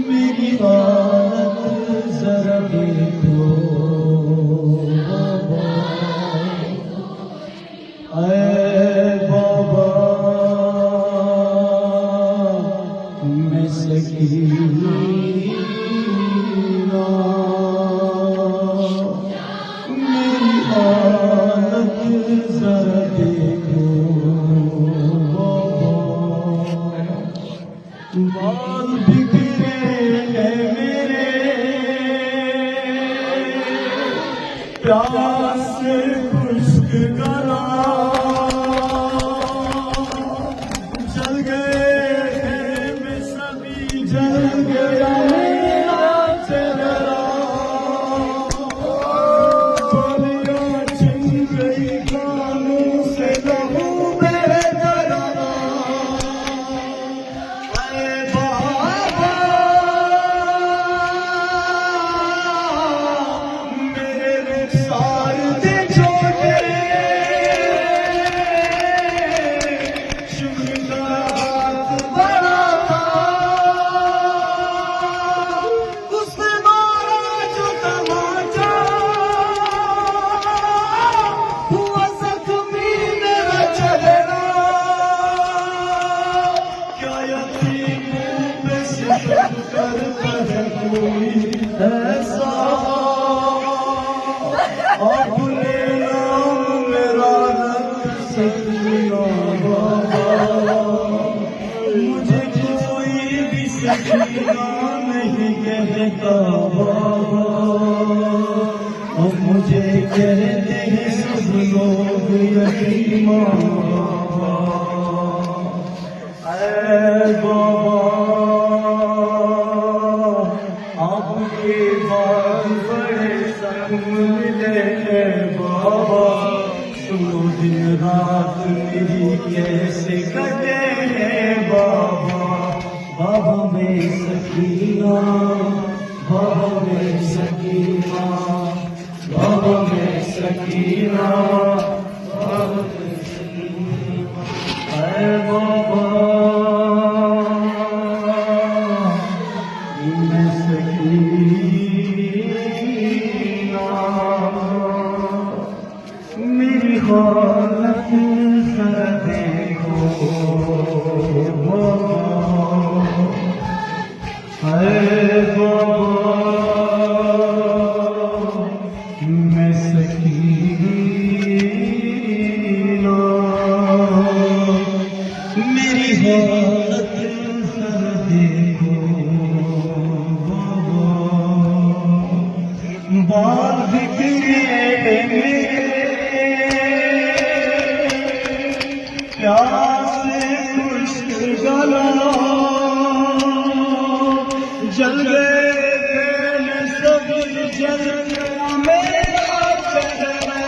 मेरी बात जरा देखो बाबा, मैं सकीना, मेरी हालत जरा देखो बाबा, बाल बिखरे हैं मेरे, प्यास से खुश्क गला, जल गए हैं मैं सभी, जल गया मेरा चेहरा, गोलियां छिन गई कानों से लहू मेरे जरा, अरे बाबा मेरे रुखसार दे छोटे, शुक्र का हाथ बड़ा था, उसने मारा जो तमाचा, हुआ जख्मी मेरा चेहरा, क्या यतीमों पे सितम करता है कोई ऐसा, अपने नाम मेरा रख सकिया बाबा, मुझे कोई भी सकीना नहीं कहता बाबा, और मुझे कहते हैं सब लोग यतीमा बाबा, ऐ बाबा आपके बाल बड़े सख्त मिले हैं बाबा, सुनो दिन रात मेरी कैसे कटे हैं बाबा, बाबा मैं सकीना, बाबा मैं सकीना, बाबा मैं सकीना, बाबा मैं सकीना, ऐ बाबा मैं सकीना, मेरी हालत जरा देखो बाबा, है बाबा मैं सकीना, मेरी हालत जरा देखो बाबा, बाल बिखरे मेरे, प्यास से खुश्क गला, जल गए मैं सभी, जल गया मेरा चेहरा,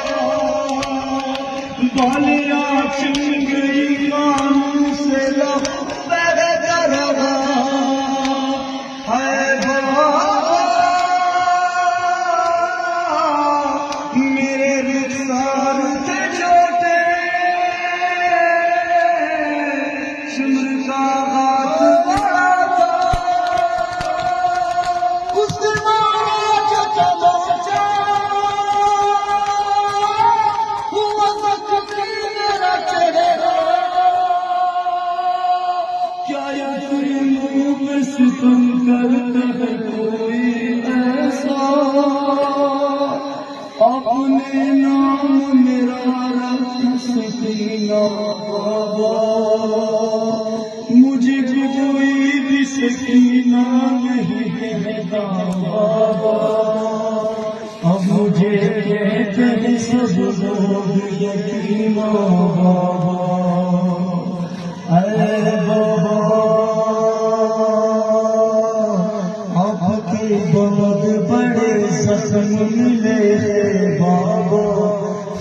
बालियां छिन गई कानों से लहू मेरे जरा, है बाबा मेरे रुखसार थे छोटे, शुक्र का हाथ बड़ा था, उसने मारा जो तमाचा, हुआ जख्मी मेरा चेहरा, क्या यतीमों पे सितम करता है कोई ऐसा, अपने नाम मेरा रख सकीना बाबा, मुझे कोई भी सकीना नहीं कहता बाबा, अब मुझे कहते हैं सब लोग यतीमा बाबा, ऐ बाबा आपके बहुत बड़े सपन मिले बाबा,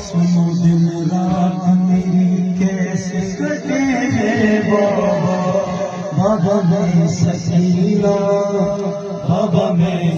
सुनो दिन रात मेरी कैसे कटे हैं बाबा, बाबा मैं सकीना, बाबा मैं